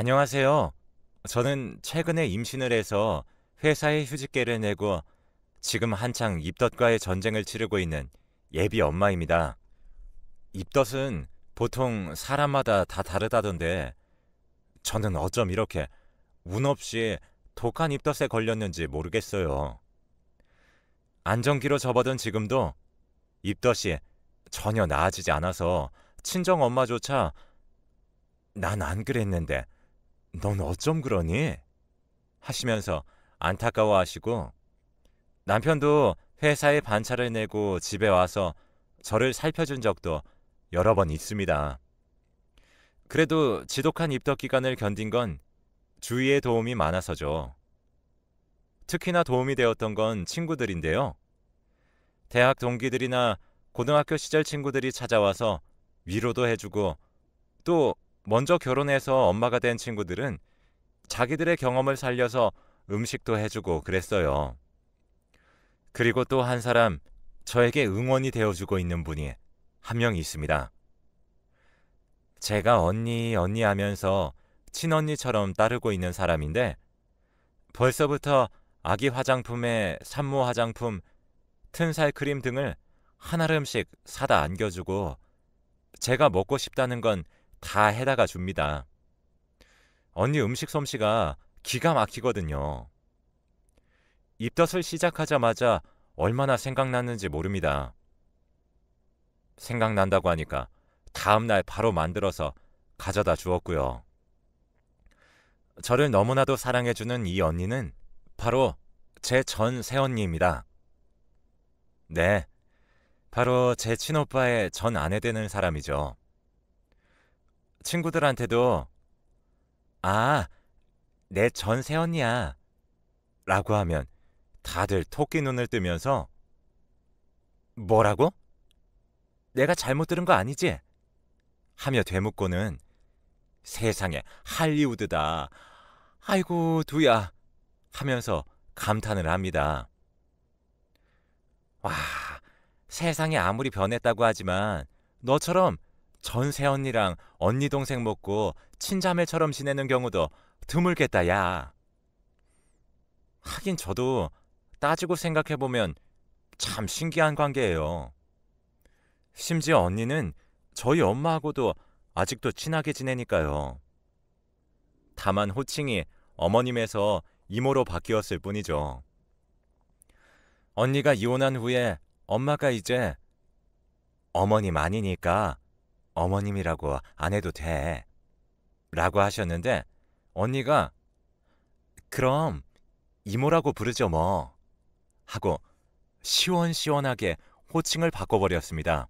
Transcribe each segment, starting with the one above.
안녕하세요. 저는 최근에 임신을 해서 회사에 휴직계를 내고 지금 한창 입덧과의 전쟁을 치르고 있는 예비 엄마입니다. 입덧은 보통 사람마다 다 다르다던데 저는 어쩜 이렇게 운 없이 독한 입덧에 걸렸는지 모르겠어요. 안정기로 접어든 지금도 입덧이 전혀 나아지지 않아서 친정 엄마조차 난 안 그랬는데 넌 어쩜 그러니? 하시면서 안타까워하시고 남편도 회사에 반차를 내고 집에 와서 저를 살펴준 적도 여러 번 있습니다. 그래도 지독한 입덧 기간을 견딘 건 주위의 도움이 많아서죠. 특히나 도움이 되었던 건 친구들인데요. 대학 동기들이나 고등학교 시절 친구들이 찾아와서 위로도 해주고 또 먼저 결혼해서 엄마가 된 친구들은 자기들의 경험을 살려서 음식도 해주고 그랬어요. 그리고 또 한 사람, 저에게 응원이 되어주고 있는 분이 한 명 있습니다. 제가 언니, 언니 하면서 친언니처럼 따르고 있는 사람인데 벌써부터 아기 화장품에 산모 화장품, 튼살 크림 등을 한 알음씩 사다 안겨주고 제가 먹고 싶다는 건 다 해다가 줍니다. 언니 음식 솜씨가 기가 막히거든요. 입덧을 시작하자마자 얼마나 생각났는지 모릅니다. 생각난다고 하니까 다음날 바로 만들어서 가져다 주었고요. 저를 너무나도 사랑해주는 이 언니는 바로 제 전 새언니입니다. 네, 바로 제 친오빠의 전 아내 되는 사람이죠. 친구들한테도 아, 내 전 새언니야 라고 하면 다들 토끼 눈을 뜨면서 뭐라고? 내가 잘못 들은 거 아니지? 하며 되묻고는 세상에 할리우드다. 아이고 두야 하면서 감탄을 합니다. 와, 세상이 아무리 변했다고 하지만 너처럼 전세 언니랑 언니 동생 먹고 친자매처럼 지내는 경우도 드물겠다 야. 하긴 저도 따지고 생각해보면 참 신기한 관계예요. 심지어 언니는 저희 엄마하고도 아직도 친하게 지내니까요. 다만 호칭이 어머님에서 이모로 바뀌었을 뿐이죠. 언니가 이혼한 후에 엄마가 이제 어머님 아니니까 어머님이라고 안 해도 돼 라고 하셨는데 언니가 그럼 이모라고 부르죠 뭐 하고 시원시원하게 호칭을 바꿔버렸습니다.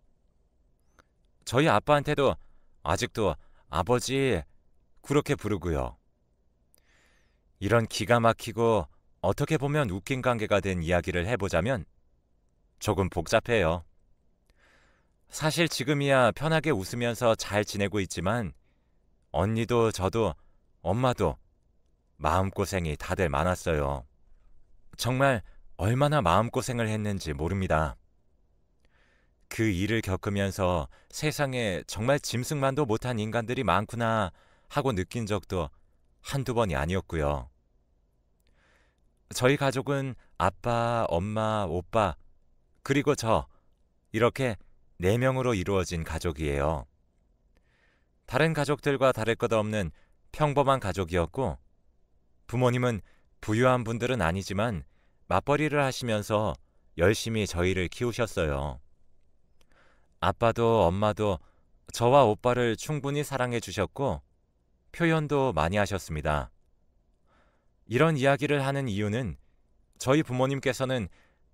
저희 아빠한테도 아직도 아버지 그렇게 부르고요. 이런 기가 막히고 어떻게 보면 웃긴 관계가 된 이야기를 해보자면 조금 복잡해요. 사실 지금이야 편하게 웃으면서 잘 지내고 있지만 언니도 저도 엄마도 마음고생이 다들 많았어요. 정말 얼마나 마음고생을 했는지 모릅니다. 그 일을 겪으면서 세상에 정말 짐승만도 못한 인간들이 많구나 하고 느낀 적도 한두 번이 아니었고요. 저희 가족은 아빠, 엄마, 오빠, 그리고 저 이렇게 4명으로 이루어진 가족이에요. 다른 가족들과 다를 것 없는 평범한 가족이었고 부모님은 부유한 분들은 아니지만 맞벌이를 하시면서 열심히 저희를 키우셨어요. 아빠도 엄마도 저와 오빠를 충분히 사랑해 주셨고 표현도 많이 하셨습니다. 이런 이야기를 하는 이유는 저희 부모님께서는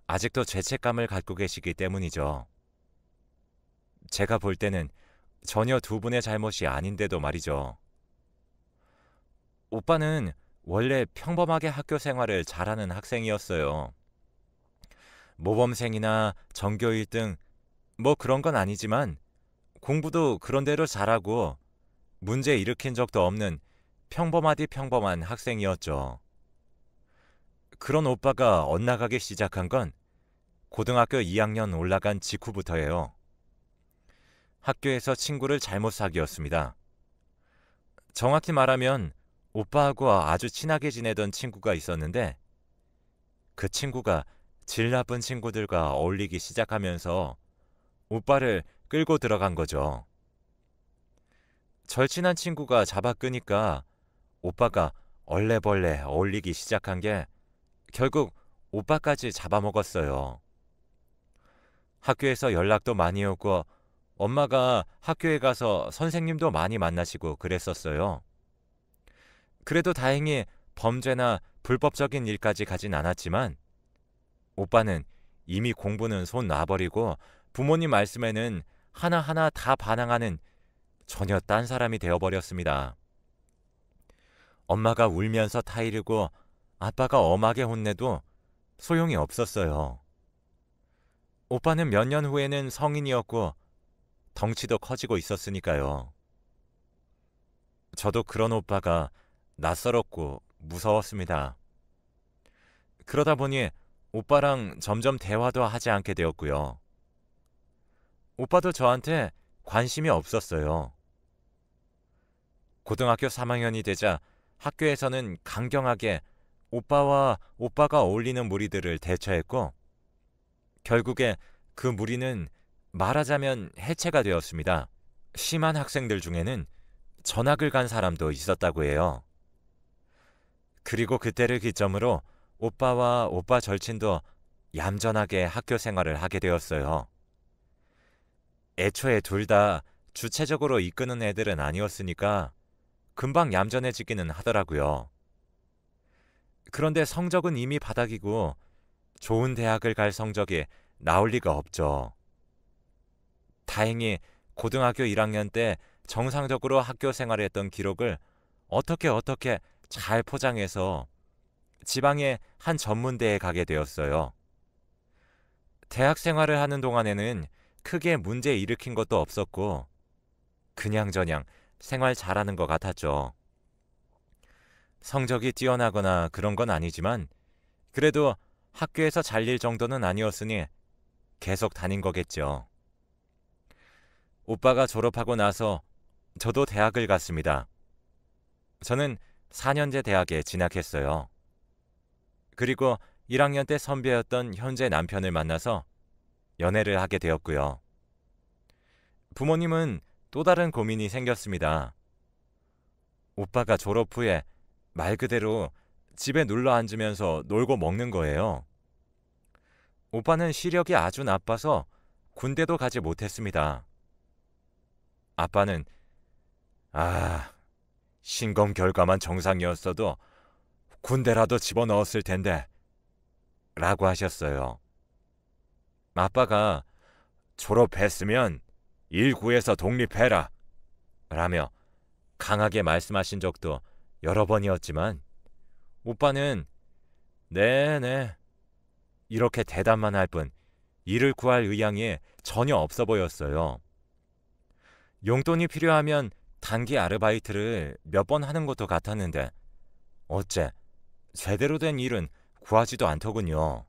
아직도 죄책감을 갖고 계시기 때문이죠. 제가 볼 때는 전혀 두 분의 잘못이 아닌데도 말이죠. 오빠는 원래 평범하게 학교 생활을 잘하는 학생이었어요. 모범생이나 전교 1등 뭐 그런 건 아니지만 공부도 그런대로 잘하고 문제 일으킨 적도 없는 평범하디 평범한 학생이었죠. 그런 오빠가 엇나가기 시작한 건 고등학교 2학년 올라간 직후부터예요. 학교에서 친구를 잘못 사귀었습니다. 정확히 말하면 오빠하고 아주 친하게 지내던 친구가 있었는데 그 친구가 질 나쁜 친구들과 어울리기 시작하면서 오빠를 끌고 들어간 거죠. 절친한 친구가 잡아 끄니까 오빠가 얼레벌레 어울리기 시작한 게 결국 오빠까지 잡아먹었어요. 학교에서 연락도 많이 오고 엄마가 학교에 가서 선생님도 많이 만나시고 그랬었어요. 그래도 다행히 범죄나 불법적인 일까지 가진 않았지만 오빠는 이미 공부는 손 놔버리고 부모님 말씀에는 하나하나 다 반항하는 전혀 딴 사람이 되어버렸습니다. 엄마가 울면서 타이르고 아빠가 엄하게 혼내도 소용이 없었어요. 오빠는 몇 년 후에는 성인이었고 덩치도 커지고 있었으니까요. 저도 그런 오빠가 낯설었고 무서웠습니다. 그러다 보니 오빠랑 점점 대화도 하지 않게 되었고요. 오빠도 저한테 관심이 없었어요. 고등학교 3학년이 되자 학교에서는 강경하게 오빠와 오빠가 어울리는 무리들을 대처했고 결국에 그 무리는 말하자면 해체가 되었습니다. 심한 학생들 중에는 전학을 간 사람도 있었다고 해요. 그리고 그때를 기점으로 오빠와 오빠 절친도 얌전하게 학교 생활을 하게 되었어요. 애초에 둘 다 주체적으로 이끄는 애들은 아니었으니까 금방 얌전해지기는 하더라고요. 그런데 성적은 이미 바닥이고 좋은 대학을 갈 성적이 나올 리가 없죠. 다행히 고등학교 1학년 때 정상적으로 학교 생활했던 기록을 어떻게 잘 포장해서 지방의 한 전문대에 가게 되었어요. 대학 생활을 하는 동안에는 크게 문제 일으킨 것도 없었고 그냥저냥 생활 잘하는 것 같았죠. 성적이 뛰어나거나 그런 건 아니지만 그래도 학교에서 잘릴 정도는 아니었으니 계속 다닌 거겠죠. 오빠가 졸업하고 나서 저도 대학을 갔습니다. 저는 4년제 대학에 진학했어요. 그리고 1학년 때 선배였던 현재 남편을 만나서 연애를 하게 되었고요. 부모님은 또 다른 고민이 생겼습니다. 오빠가 졸업 후에 말 그대로 집에 눌러 앉으면서 놀고 먹는 거예요. 오빠는 시력이 아주 나빠서 군대도 가지 못했습니다. 아빠는 신검 결과만 정상이었어도 군대라도 집어넣었을 텐데 라고 하셨어요. 아빠가 졸업했으면 일 구해서 독립해라 라며 강하게 말씀하신 적도 여러 번이었지만 오빠는 네네 이렇게 대답만 할 뿐 일을 구할 의향이 전혀 없어 보였어요. 용돈이 필요하면 단기 아르바이트를 몇 번 하는 것도 같았는데 어째 제대로 된 일은 구하지도 않더군요.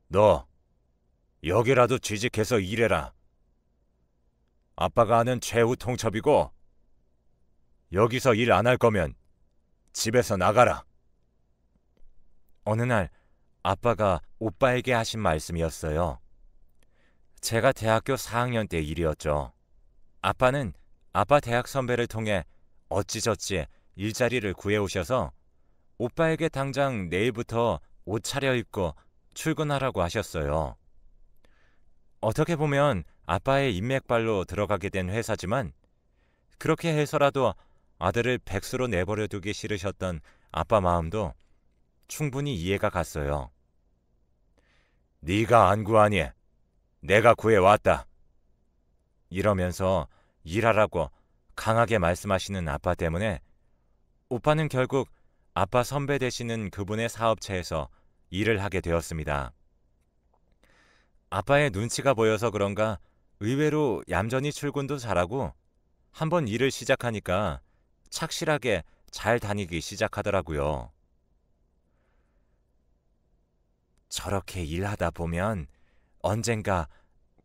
너 여기라도 취직해서 일해라. 아빠가 아는 최후 통첩이고 여기서 일 안 할 거면 집에서 나가라. 어느 날 아빠가 오빠에게 하신 말씀이었어요. 제가 대학교 4학년 때 일이었죠. 아빠는 아빠 대학 선배를 통해 어찌저찌 일자리를 구해오셔서 오빠에게 당장 내일부터 옷 차려입고 출근하라고 하셨어요. 어떻게 보면 아빠의 인맥발로 들어가게 된 회사지만 그렇게 해서라도 아들을 백수로 내버려 두기 싫으셨던 아빠 마음도 충분히 이해가 갔어요. 네가 안 구하니 내가 구해왔다. 이러면서 일하라고 강하게 말씀하시는 아빠 때문에 오빠는 결국 아빠 선배 되시는 그분의 사업체에서 일을 하게 되었습니다. 아빠의 눈치가 보여서 그런가 의외로 얌전히 출근도 잘하고 한번 일을 시작하니까 착실하게 잘 다니기 시작하더라고요. 저렇게 일하다 보면 언젠가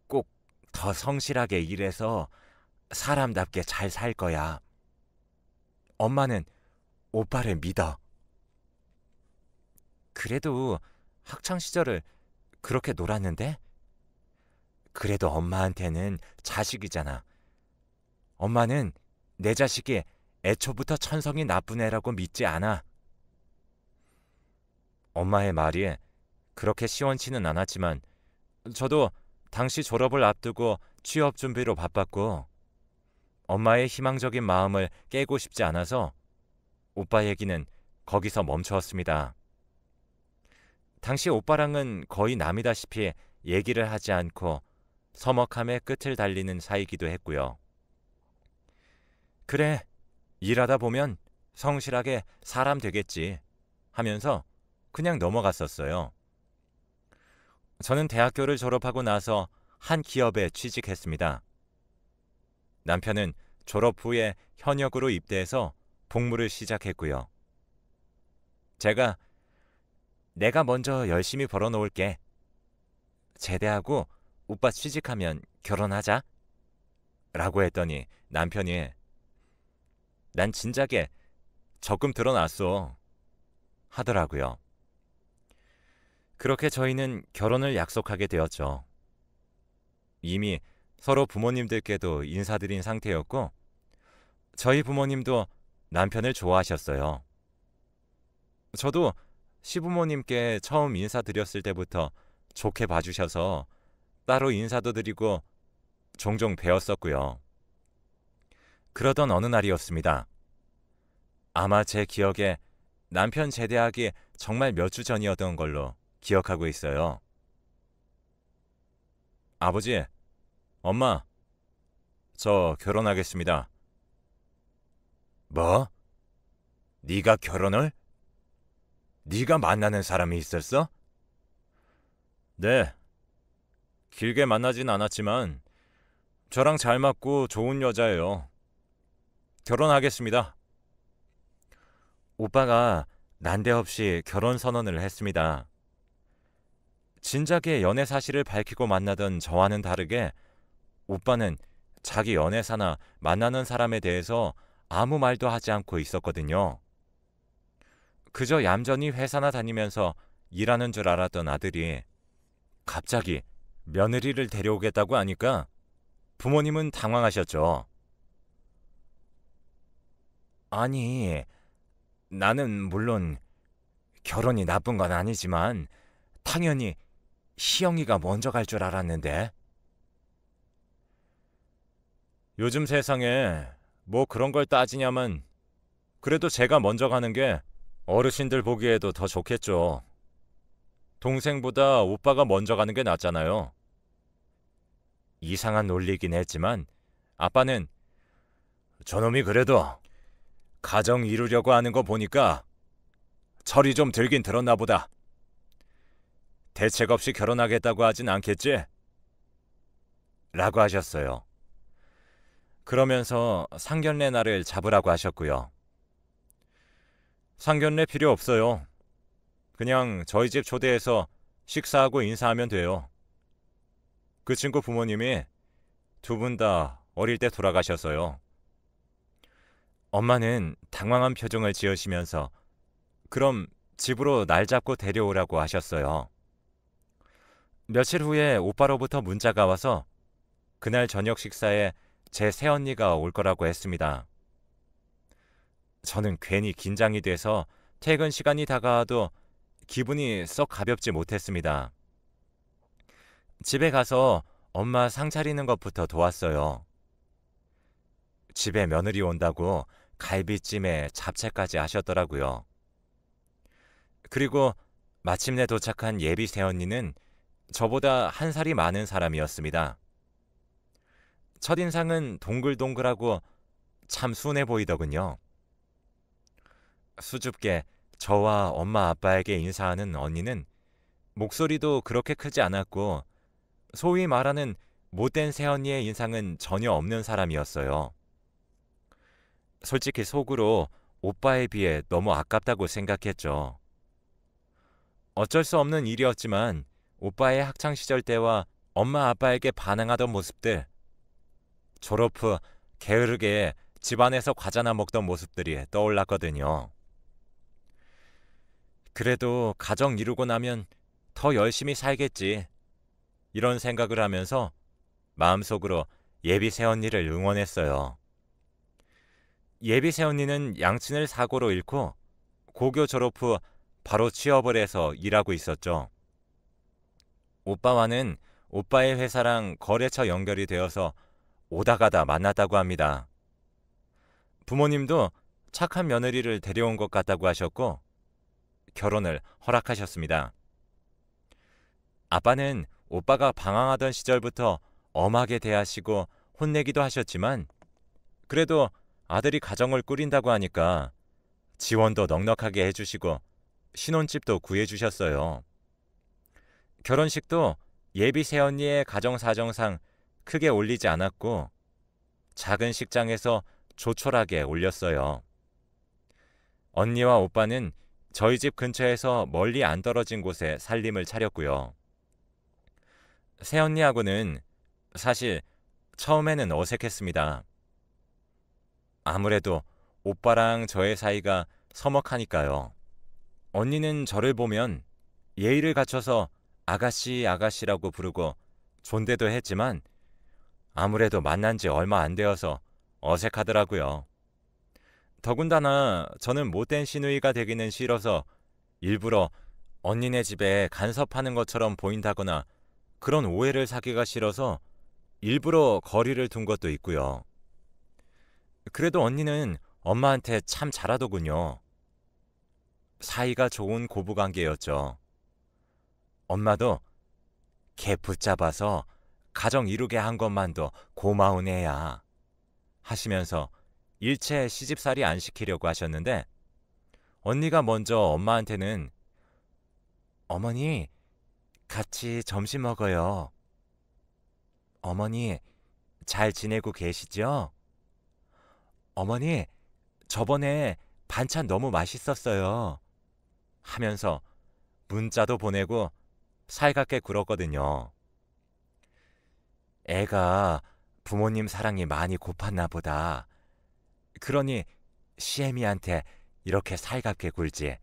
꼭 더 성실하게 일해서 사람답게 잘 살 거야. 엄마는 오빠를 믿어. 그래도 학창 시절을 그렇게 놀았는데? 그래도 엄마한테는 자식이잖아. 엄마는 내 자식이 애초부터 천성이 나쁜 애라고 믿지 않아. 엄마의 말이 그렇게 시원치는 않았지만 저도 당시 졸업을 앞두고 취업 준비로 바빴고 엄마의 희망적인 마음을 깨고 싶지 않아서 오빠 얘기는 거기서 멈추었습니다. 당시 오빠랑은 거의 남이다시피 얘기를 하지 않고 서먹함의 끝을 달리는 사이기도 했고요. 그래, 일하다 보면 성실하게 사람 되겠지 하면서 그냥 넘어갔었어요. 저는 대학교를 졸업하고 나서 한 기업에 취직했습니다. 남편은 졸업 후에 현역으로 입대해서 복무를 시작했고요. 내가 먼저 열심히 벌어놓을게. 제대하고 오빠 취직하면 결혼하자. 라고 했더니 남편이 난 진작에 적금 들어놨어. 하더라고요. 그렇게 저희는 결혼을 약속하게 되었죠. 이미 서로 부모님들께도 인사드린 상태였고 저희 부모님도 남편을 좋아하셨어요. 저도 시부모님께 처음 인사드렸을 때부터 좋게 봐주셔서 따로 인사도 드리고 종종 뵈었었고요. 그러던 어느 날이었습니다. 아마 제 기억에 남편 제대하기 정말 몇 주 전이었던 걸로 기억하고 있어요. 아버지, 엄마, 저 결혼하겠습니다. 뭐? 네가 결혼을? 네가 만나는 사람이 있었어? 네. 길게 만나진 않았지만 저랑 잘 맞고 좋은 여자예요. 결혼하겠습니다. 오빠가 난데없이 결혼 선언을 했습니다. 진작에 연애 사실을 밝히고 만나던 저와는 다르게 오빠는 자기 연애사나 만나는 사람에 대해서 아무 말도 하지 않고 있었거든요. 그저 얌전히 회사나 다니면서 일하는 줄 알았던 아들이 갑자기 며느리를 데려오겠다고 하니까 부모님은 당황하셨죠. 아니, 나는 물론 결혼이 나쁜 건 아니지만 당연히 시영이가 먼저 갈 줄 알았는데. 요즘 세상에 뭐 그런 걸 따지냐면 그래도 제가 먼저 가는 게 어르신들 보기에도 더 좋겠죠. 동생보다 오빠가 먼저 가는 게 낫잖아요. 이상한 논리긴 했지만 아빠는 저놈이 그래도 가정 이루려고 하는 거 보니까 철이 좀 들긴 들었나 보다. 대책 없이 결혼하겠다고 하진 않겠지? 라고 하셨어요. 그러면서 상견례 날을 잡으라고 하셨고요. 상견례 필요 없어요. 그냥 저희 집 초대해서 식사하고 인사하면 돼요. 그 친구 부모님이 두 분 다 어릴 때 돌아가셨어요. 엄마는 당황한 표정을 지으시면서 그럼 집으로 날 잡고 데려오라고 하셨어요. 며칠 후에 오빠로부터 문자가 와서 그날 저녁 식사에 제 새언니가 올 거라고 했습니다. 저는 괜히 긴장이 돼서 퇴근 시간이 다가와도 기분이 썩 가볍지 못했습니다. 집에 가서 엄마 상 차리는 것부터 도왔어요. 집에 며느리 온다고 갈비찜에 잡채까지 하셨더라고요. 그리고 마침내 도착한 예비 새언니는 저보다 한 살이 많은 사람이었습니다. 첫인상은 동글동글하고 참 순해 보이더군요. 수줍게 저와 엄마 아빠에게 인사하는 언니는 목소리도 그렇게 크지 않았고 소위 말하는 못된 새언니의 인상은 전혀 없는 사람이었어요. 솔직히 속으로 오빠에 비해 너무 아깝다고 생각했죠. 어쩔 수 없는 일이었지만 오빠의 학창시절 때와 엄마 아빠에게 반항하던 모습들, 졸업 후 게으르게 집안에서 과자나 먹던 모습들이 떠올랐거든요. 그래도 가정 이루고 나면 더 열심히 살겠지. 이런 생각을 하면서 마음속으로 예비 새언니를 응원했어요. 예비 새언니는 양친을 사고로 잃고 고교 졸업 후 바로 취업을 해서 일하고 있었죠. 오빠와는 오빠의 회사랑 거래처 연결이 되어서 오다 가다 만났다고 합니다. 부모님도 착한 며느리를 데려온 것 같다고 하셨고 결혼을 허락하셨습니다. 아빠는 오빠가 방황하던 시절부터 엄하게 대하시고 혼내기도 하셨지만 그래도 아들이 가정을 꾸린다고 하니까 지원도 넉넉하게 해주시고 신혼집도 구해주셨어요. 결혼식도 예비 새언니의 가정 사정상 크게 올리지 않았고 작은 식장에서 조촐하게 올렸어요. 언니와 오빠는 저희 집 근처에서 멀리 안 떨어진 곳에 살림을 차렸고요. 새언니하고는 사실 처음에는 어색했습니다. 아무래도 오빠랑 저의 사이가 서먹하니까요. 언니는 저를 보면 예의를 갖춰서 아가씨 아가씨라고 부르고 존대도 했지만 아무래도 만난 지 얼마 안 되어서 어색하더라고요. 더군다나 저는 못된 시누이가 되기는 싫어서 일부러 언니네 집에 간섭하는 것처럼 보인다거나 그런 오해를 사기가 싫어서 일부러 거리를 둔 것도 있고요. 그래도 언니는 엄마한테 참 잘하더군요. 사이가 좋은 고부관계였죠. 엄마도 걔 붙잡아서 가정 이루게 한 것만도 고마운 애야 하시면서 일체 시집살이 안 시키려고 하셨는데 언니가 먼저 엄마한테는 어머니 같이 점심 먹어요. 어머니 잘 지내고 계시죠? 어머니 저번에 반찬 너무 맛있었어요 하면서 문자도 보내고 살갑게 굴었거든요. 애가 부모님 사랑이 많이 고팠나 보다. 그러니 시애미한테 이렇게 살갑게 굴지.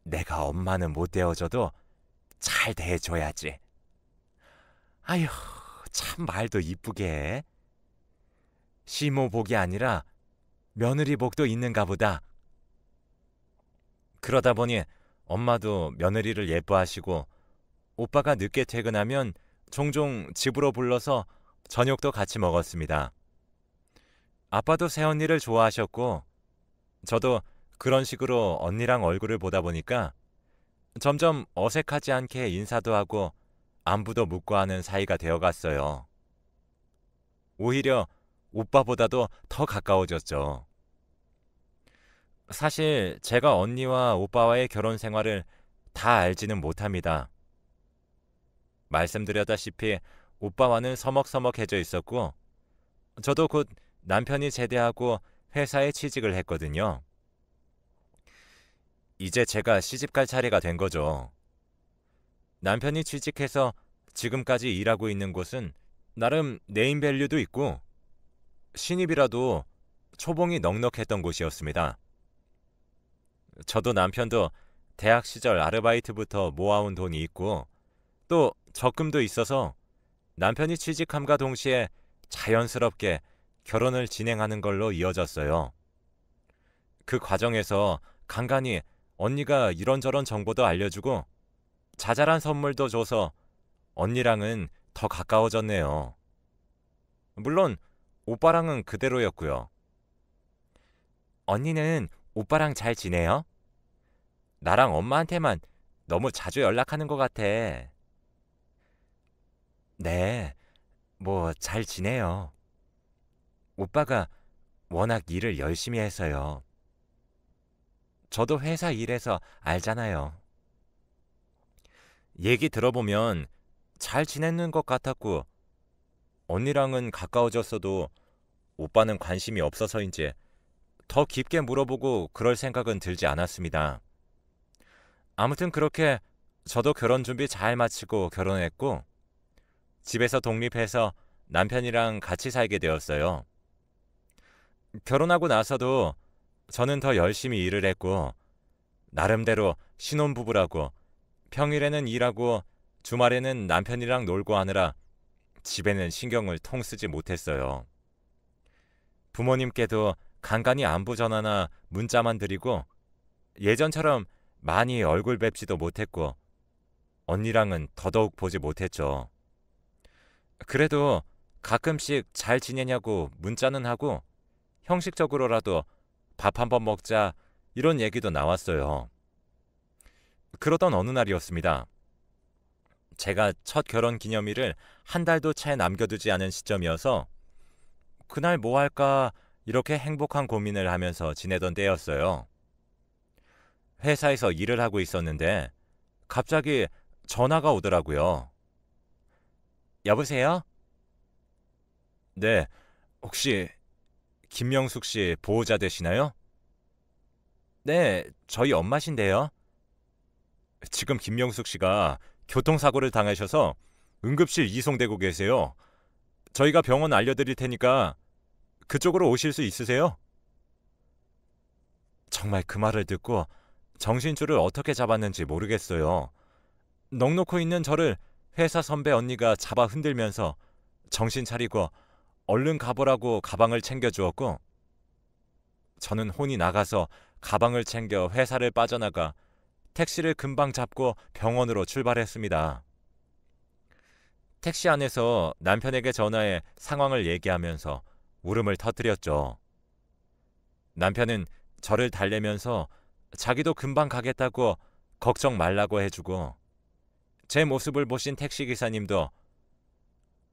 내가 엄마는 못 대어줘도 잘 대해줘야지. 아휴, 참 말도 이쁘게 해. 시모 복이 아니라 며느리 복도 있는가 보다. 그러다 보니 엄마도 며느리를 예뻐하시고 오빠가 늦게 퇴근하면 종종 집으로 불러서 저녁도 같이 먹었습니다. 아빠도 새언니를 좋아하셨고 저도 그런 식으로 언니랑 얼굴을 보다 보니까 점점 어색하지 않게 인사도 하고 안부도 묻고 하는 사이가 되어갔어요. 오히려 오빠보다도 더 가까워졌죠. 사실 제가 언니와 오빠와의 결혼 생활을 다 알지는 못합니다. 말씀드렸다시피 오빠와는 서먹서먹해져 있었고 저도 곧 남편이 제대하고 회사에 취직을 했거든요. 이제 제가 시집갈 차례가 된 거죠. 남편이 취직해서 지금까지 일하고 있는 곳은 나름 네임밸류도 있고 신입이라도 초봉이 넉넉했던 곳이었습니다. 저도 남편도 대학 시절 아르바이트부터 모아온 돈이 있고 또 적금도 있어서 남편이 취직함과 동시에 자연스럽게 결혼을 진행하는 걸로 이어졌어요. 그 과정에서 간간히 언니가 이런저런 정보도 알려주고 자잘한 선물도 줘서 언니랑은 더 가까워졌네요. 물론 오빠랑은 그대로였고요. 언니는 오빠랑 잘 지내요? 나랑 엄마한테만 너무 자주 연락하는 것 같아. 네, 뭐 잘 지내요. 오빠가 워낙 일을 열심히 해서요. 저도 회사 일해서 알잖아요. 얘기 들어보면 잘 지내는 것 같았고 언니랑은 가까워졌어도 오빠는 관심이 없어서인지 더 깊게 물어보고 그럴 생각은 들지 않았습니다. 아무튼 그렇게 저도 결혼 준비 잘 마치고 결혼했고 집에서 독립해서 남편이랑 같이 살게 되었어요. 결혼하고 나서도 저는 더 열심히 일을 했고 나름대로 신혼부부라고 평일에는 일하고 주말에는 남편이랑 놀고 하느라 집에는 신경을 통 쓰지 못했어요. 부모님께도 간간히 안부 전화나 문자만 드리고 예전처럼 많이 얼굴 뵙지도 못했고 언니랑은 더더욱 보지 못했죠. 그래도 가끔씩 잘 지내냐고 문자는 하고 형식적으로라도 밥 한번 먹자 이런 얘기도 나왔어요. 그러던 어느 날이었습니다. 제가 첫 결혼 기념일을 한 달도 채 남겨두지 않은 시점이어서 그날 뭐 할까 이렇게 행복한 고민을 하면서 지내던 때였어요. 회사에서 일을 하고 있었는데 갑자기 전화가 오더라고요. 여보세요? 네, 혹시 김명숙 씨 보호자 되시나요? 네, 저희 엄마신데요. 지금 김명숙 씨가 교통사고를 당하셔서 응급실 이송되고 계세요. 저희가 병원 알려드릴 테니까 그쪽으로 오실 수 있으세요? 정말 그 말을 듣고 정신줄을 어떻게 잡았는지 모르겠어요. 넋놓고 있는 저를 회사 선배 언니가 잡아 흔들면서 정신 차리고 얼른 가보라고 가방을 챙겨주었고 저는 혼이 나가서 가방을 챙겨 회사를 빠져나가 택시를 금방 잡고 병원으로 출발했습니다. 택시 안에서 남편에게 전화해 상황을 얘기하면서 울음을 터뜨렸죠. 남편은 저를 달래면서 자기도 금방 가겠다고 걱정 말라고 해주고 제 모습을 보신 택시기사님도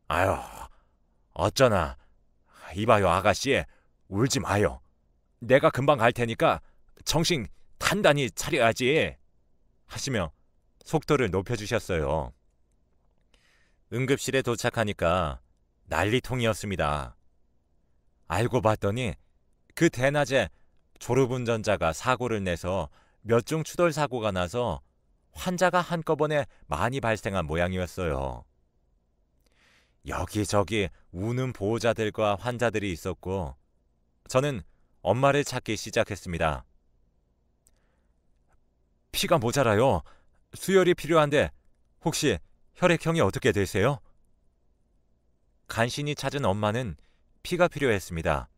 아유 어쩌나 이봐요 아가씨 울지 마요. 내가 금방 갈 테니까 정신 단단히 차려야지 하시며 속도를 높여주셨어요. 응급실에 도착하니까 난리통이었습니다. 알고 봤더니 그 대낮에 졸음운전자가 사고를 내서 몇 중 추돌 사고가 나서 환자가 한꺼번에 많이 발생한 모양이었어요. 여기저기 우는 보호자들과 환자들이 있었고 저는 엄마를 찾기 시작했습니다. 피가 모자라요. 수혈이 필요한데 혹시 혈액형이 어떻게 되세요? 간신히 찾은 엄마는 피가 필요했습니다.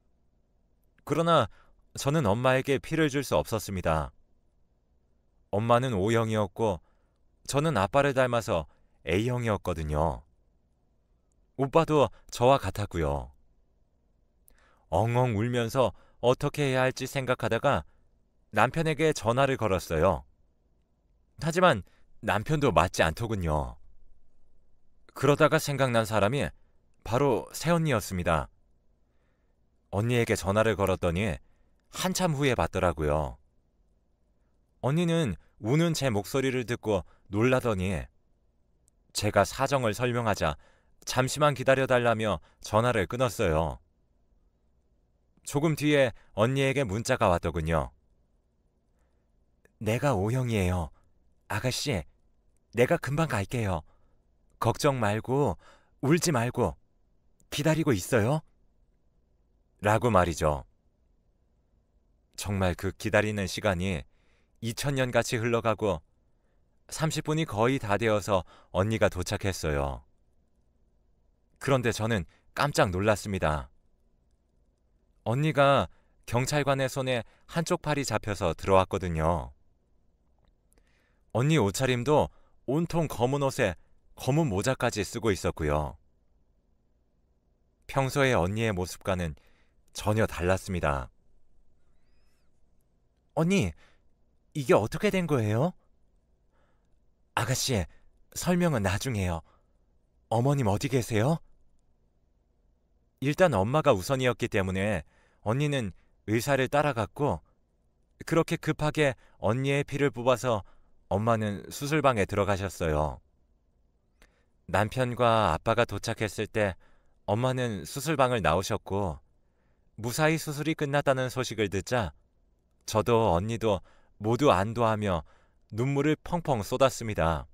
그러나 저는 엄마에게 피를 줄 수 없었습니다. 엄마는 O형이었고 저는 아빠를 닮아서 A형이었거든요. 오빠도 저와 같았고요. 엉엉 울면서 어떻게 해야 할지 생각하다가 남편에게 전화를 걸었어요. 하지만 남편도 맞지 않더군요. 그러다가 생각난 사람이 바로 새언니였습니다. 언니에게 전화를 걸었더니 한참 후에 받더라고요. 언니는 우는 제 목소리를 듣고 놀라더니 제가 사정을 설명하자 잠시만 기다려달라며 전화를 끊었어요. 조금 뒤에 언니에게 문자가 왔더군요. 내가 O형이에요. 아가씨, 내가 금방 갈게요. 걱정 말고 울지 말고 기다리고 있어요. 라고 말이죠. 정말 그 기다리는 시간이 2000년 같이 흘러가고 30분이 거의 다 되어서 언니가 도착했어요. 그런데 저는 깜짝 놀랐습니다. 언니가 경찰관의 손에 한쪽 팔이 잡혀서 들어왔거든요. 언니 옷차림도 온통 검은 옷에 검은 모자까지 쓰고 있었고요. 평소의 언니의 모습과는 전혀 달랐습니다. 언니, 이게 어떻게 된 거예요? 아가씨, 설명은 나중에요. 어머님 어디 계세요? 일단 엄마가 우선이었기 때문에 언니는 의사를 따라갔고 그렇게 급하게 언니의 피를 뽑아서 엄마는 수술방에 들어가셨어요. 남편과 아빠가 도착했을 때 엄마는 수술방을 나오셨고 무사히 수술이 끝났다는 소식을 듣자 저도 언니도 모두 안도하며 눈물을 펑펑 쏟았습니다.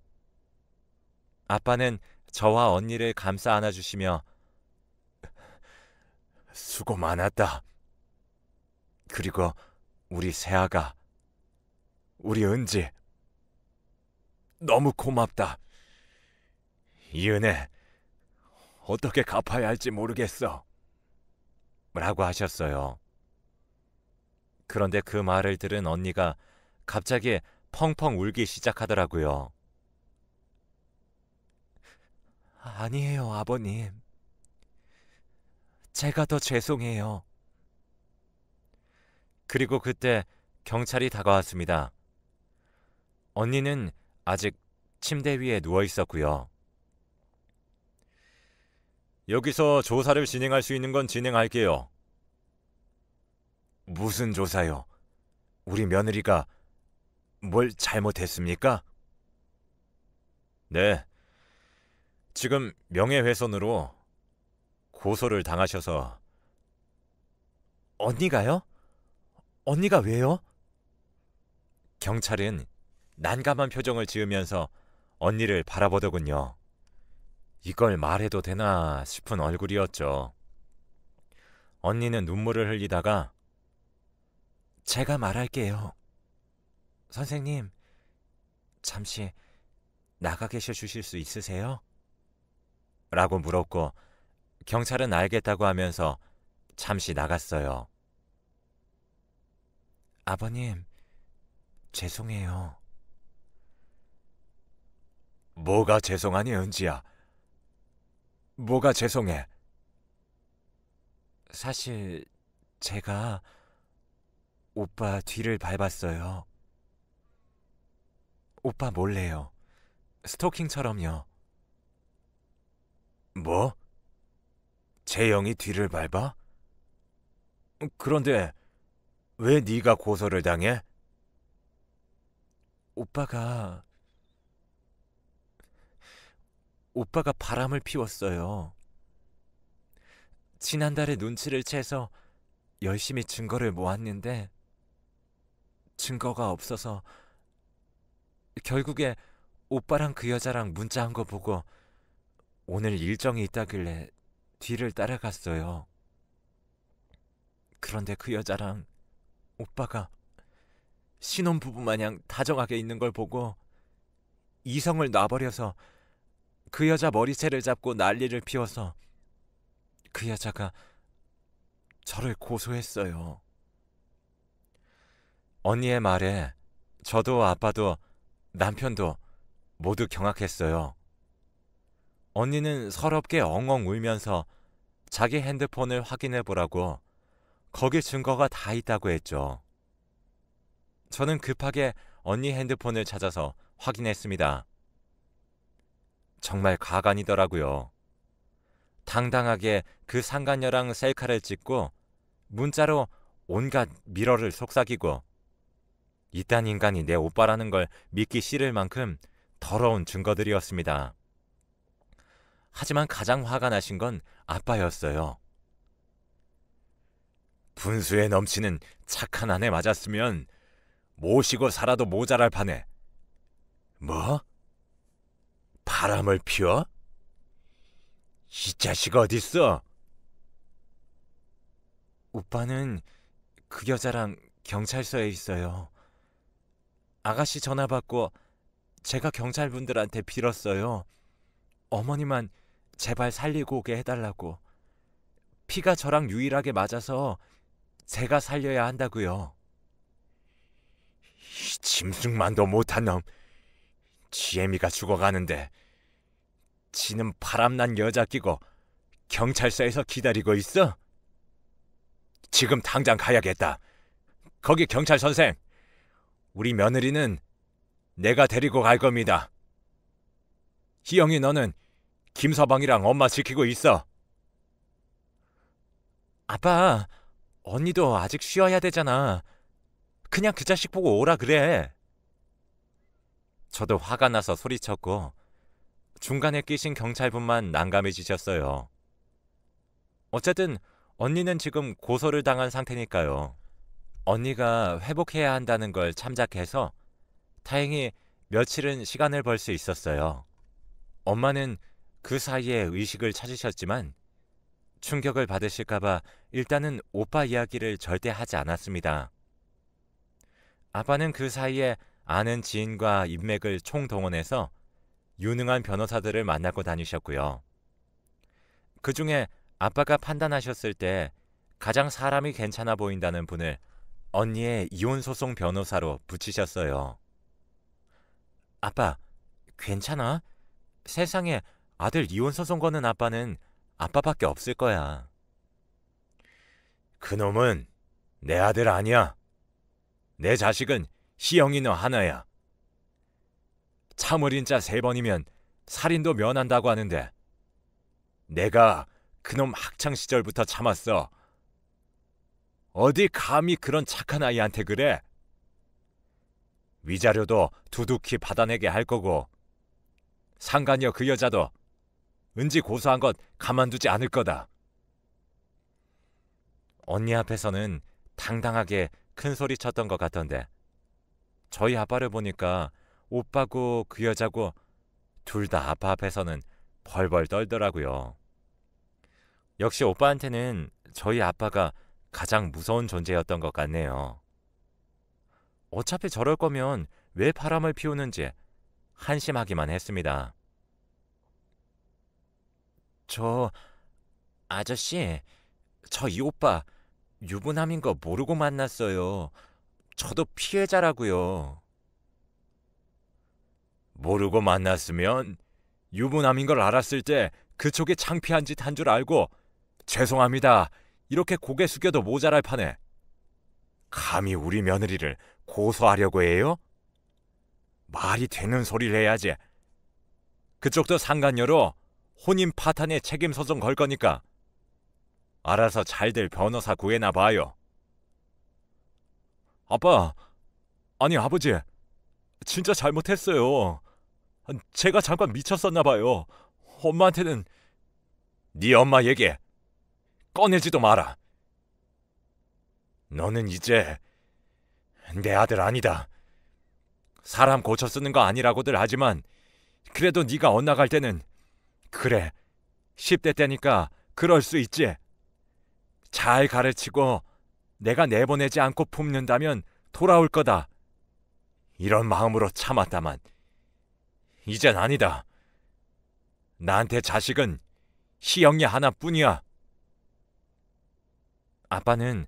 아빠는 저와 언니를 감싸 안아주시며 수고 많았다. 그리고 우리 새아가, 우리 은지, 너무 고맙다. 이 은혜 어떻게 갚아야 할지 모르겠어. 라고 하셨어요. 그런데 그 말을 들은 언니가 갑자기 펑펑 울기 시작하더라고요. 아니에요, 아버님. 제가 더 죄송해요. 그리고 그때 경찰이 다가왔습니다. 언니는 아직 침대 위에 누워 있었고요. 여기서 조사를 진행할 수 있는 건 진행할게요. 무슨 조사요? 우리 며느리가 뭘 잘못했습니까? 네. 지금 명예훼손으로 고소를 당하셔서. 언니가요? 언니가 왜요? 경찰은 난감한 표정을 지으면서 언니를 바라보더군요. 이걸 말해도 되나 싶은 얼굴이었죠. 언니는 눈물을 흘리다가 제가 말할게요. 선생님, 잠시 나가 계셔 주실 수 있으세요? 라고 물었고 경찰은 알겠다고 하면서 잠시 나갔어요. 아버님, 죄송해요. 뭐가 죄송하니, 은지야? 뭐가 죄송해? 사실 제가 오빠 뒤를 밟았어요. 오빠 몰래요. 스토킹처럼요. 뭐? 재영이 뒤를 밟아? 그런데 왜 네가 고소를 당해? 오빠가 바람을 피웠어요. 지난달에 눈치를 채서 열심히 증거를 모았는데 증거가 없어서 결국에 오빠랑 그 여자랑 문자한 거 보고 오늘 일정이 있다길래 뒤를 따라갔어요. 그런데 그 여자랑 오빠가 신혼부부 마냥 다정하게 있는 걸 보고 이성을 놔버려서 그 여자 머리채를 잡고 난리를 피워서 그 여자가 저를 고소했어요. 언니의 말에 저도 아빠도 남편도 모두 경악했어요. 언니는 서럽게 엉엉 울면서 자기 핸드폰을 확인해 보라고 거기 증거가 다 있다고 했죠. 저는 급하게 언니 핸드폰을 찾아서 확인했습니다. 정말 가관이더라고요. 당당하게 그 상간녀랑 셀카를 찍고 문자로 온갖 미러를 속삭이고 이딴 인간이 내 오빠라는 걸 믿기 싫을 만큼 더러운 증거들이었습니다. 하지만 가장 화가 나신 건 아빠였어요. 분수에 넘치는 착한 아내 맞았으면 모시고 살아도 모자랄 판에. 뭐? 바람을 피워? 이 자식 어딨어? 오빠는 그 여자랑 경찰서에 있어요. 아가씨 전화 받고 제가 경찰분들한테 빌었어요. 어머니만 제발 살리고 오게 해달라고. 피가 저랑 유일하게 맞아서 제가 살려야 한다고요. 이 짐승만도 못한 놈. 지혜미가 죽어가는데 지는 바람난 여자 끼고 경찰서에서 기다리고 있어? 지금 당장 가야겠다. 거기 경찰 선생, 우리 며느리는 내가 데리고 갈 겁니다. 희영이 너는 김서방이랑 엄마 지키고 있어. 아빠, 언니도 아직 쉬어야 되잖아. 그냥 그 자식 보고 오라 그래. 저도 화가 나서 소리쳤고 중간에 끼신 경찰분만 난감해지셨어요. 어쨌든 언니는 지금 고소를 당한 상태니까요. 언니가 회복해야 한다는 걸 참작해서 다행히 며칠은 시간을 벌 수 있었어요. 엄마는 그 사이에 의식을 찾으셨지만 충격을 받으실까봐 일단은 오빠 이야기를 절대 하지 않았습니다. 아빠는 그 사이에 아는 지인과 인맥을 총동원해서 유능한 변호사들을 만나고 다니셨고요. 그 중에 아빠가 판단하셨을 때 가장 사람이 괜찮아 보인다는 분을 언니의 이혼소송 변호사로 붙이셨어요. 아빠, 괜찮아? 세상에 아들 이혼소송 거는 아빠는 아빠밖에 없을 거야. 그놈은 내 아들 아니야. 내 자식은 희영이 너 하나야. 참을인 자 3번이면 살인도 면한다고 하는데 내가 그놈 학창시절부터 참았어. 어디 감히 그런 착한 아이한테 그래? 위자료도 두둑히 받아내게 할 거고 상간녀 그 여자도 은지 고소한 것 가만두지 않을 거다. 언니 앞에서는 당당하게 큰 소리 쳤던 것 같던데 저희 아빠를 보니까 오빠고 그 여자고 둘 다 아빠 앞에서는 벌벌 떨더라고요. 역시 오빠한테는 저희 아빠가 가장 무서운 존재였던 것 같네요. 어차피 저럴 거면 왜 바람을 피우는지 한심하기만 했습니다. 아저씨, 저 이 오빠 유부남인 거 모르고 만났어요. 저도 피해자라고요. 모르고 만났으면 유부남인 걸 알았을 때 그쪽이 창피한 짓 한 줄 알고 죄송합니다. 이렇게 고개 숙여도 모자랄 판에 감히 우리 며느리를 고소하려고 해요? 말이 되는 소리를 해야지. 그쪽도 상간녀로 혼인 파탄에 책임 소송 걸 거니까 알아서 잘될 변호사 구해나 봐요. 아빠, 아니 아버지, 진짜 잘못했어요. 제가 잠깐 미쳤었나 봐요. 엄마한테는 네 엄마 얘기 꺼내지도 마라. 너는 이제 내 아들 아니다. 사람 고쳐 쓰는 거 아니라고들 하지만 그래도 네가 엇나갈 때는 그래 10대 때니까 그럴 수 있지. 잘 가르치고 내가 내보내지 않고 품는다면 돌아올 거다. 이런 마음으로 참았다만 이젠 아니다. 나한테 자식은 희영이 하나뿐이야. 아빠는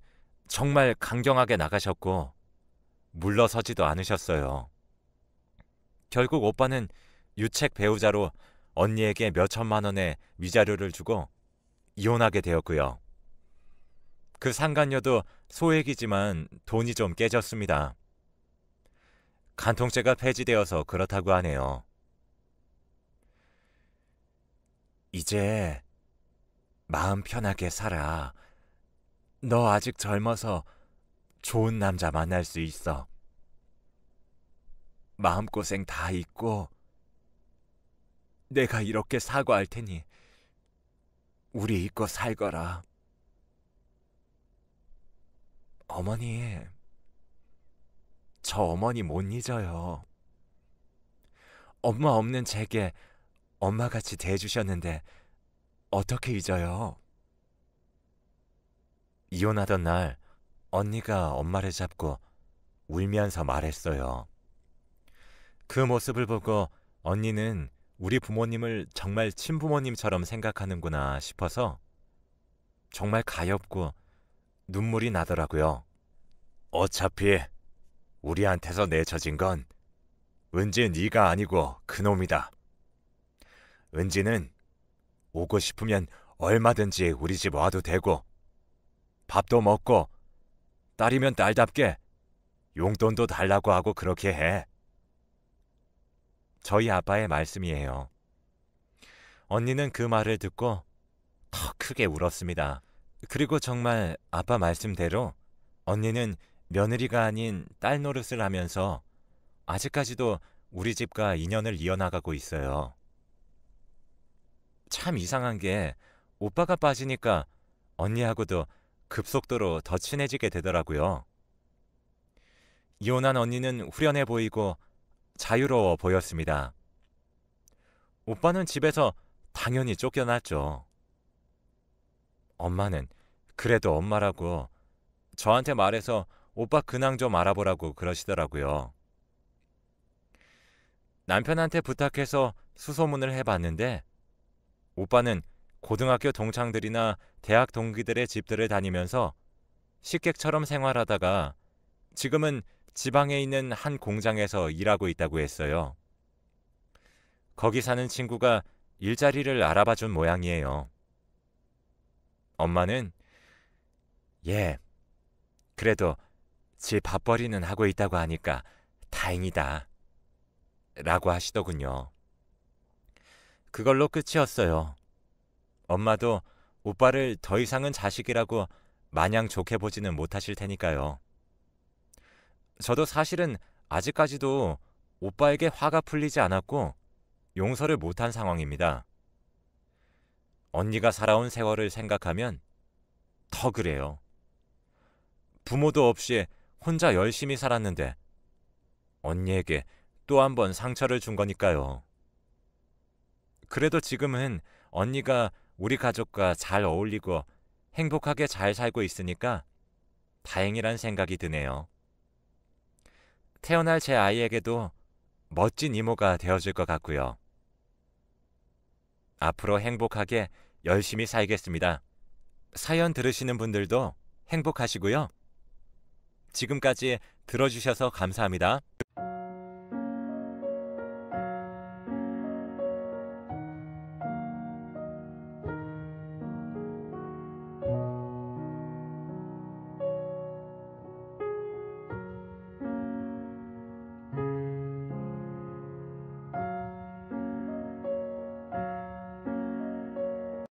정말 강경하게 나가셨고 물러서지도 않으셨어요. 결국 오빠는 유책 배우자로 언니에게 몇 천만 원의 위자료를 주고 이혼하게 되었고요. 그 상간녀도 소액이지만 돈이 좀 깨졌습니다. 간통죄가 폐지되어서 그렇다고 하네요. 이제 마음 편하게 살아. 너 아직 젊어서 좋은 남자 만날 수 있어. 마음고생 다 잊고 내가 이렇게 사과할 테니 우리 잊고 살거라. 어머니, 저 어머니 못 잊어요. 엄마 없는 제게 엄마같이 대해주셨는데 어떻게 잊어요? 이혼하던 날 언니가 엄마를 잡고 울면서 말했어요. 그 모습을 보고 언니는 우리 부모님을 정말 친부모님처럼 생각하는구나 싶어서 정말 가엾고 눈물이 나더라고요. 어차피 우리한테서 내쳐진 건 은지 네가 아니고 그놈이다. 은지는 오고 싶으면 얼마든지 우리 집 와도 되고 밥도 먹고 딸이면 딸답게 용돈도 달라고 하고 그렇게 해. 저희 아빠의 말씀이에요. 언니는 그 말을 듣고 더 크게 울었습니다. 그리고 정말 아빠 말씀대로 언니는 며느리가 아닌 딸 노릇을 하면서 아직까지도 우리 집과 인연을 이어나가고 있어요. 참 이상한 게 오빠가 빠지니까 언니하고도 급속도로 더 친해지게 되더라고요. 이혼한 언니는 후련해 보이고 자유로워 보였습니다. 오빠는 집에서 당연히 쫓겨났죠. 엄마는 그래도 엄마라고 저한테 말해서 오빠 근황 좀 알아보라고 그러시더라고요. 남편한테 부탁해서 수소문을 해봤는데 오빠는 고등학교 동창들이나 대학 동기들의 집들을 다니면서 식객처럼 생활하다가 지금은 지방에 있는 한 공장에서 일하고 있다고 했어요. 거기 사는 친구가 일자리를 알아봐 준 모양이에요. 엄마는 예, 그래도 집 밥벌이는 하고 있다고 하니까 다행이다 라고 하시더군요. 그걸로 끝이었어요. 엄마도 오빠를 더 이상은 자식이라고 마냥 좋게 보지는 못하실 테니까요. 저도 사실은 아직까지도 오빠에게 화가 풀리지 않았고 용서를 못한 상황입니다. 언니가 살아온 세월을 생각하면 더 그래요. 부모도 없이 혼자 열심히 살았는데 언니에게 또 한 번 상처를 준 거니까요. 그래도 지금은 언니가 우리 가족과 잘 어울리고 행복하게 잘 살고 있으니까 다행이란 생각이 드네요. 태어날 제 아이에게도 멋진 이모가 되어줄 것 같고요. 앞으로 행복하게 열심히 살겠습니다. 사연 들으시는 분들도 행복하시고요. 지금까지 들어주셔서 감사합니다.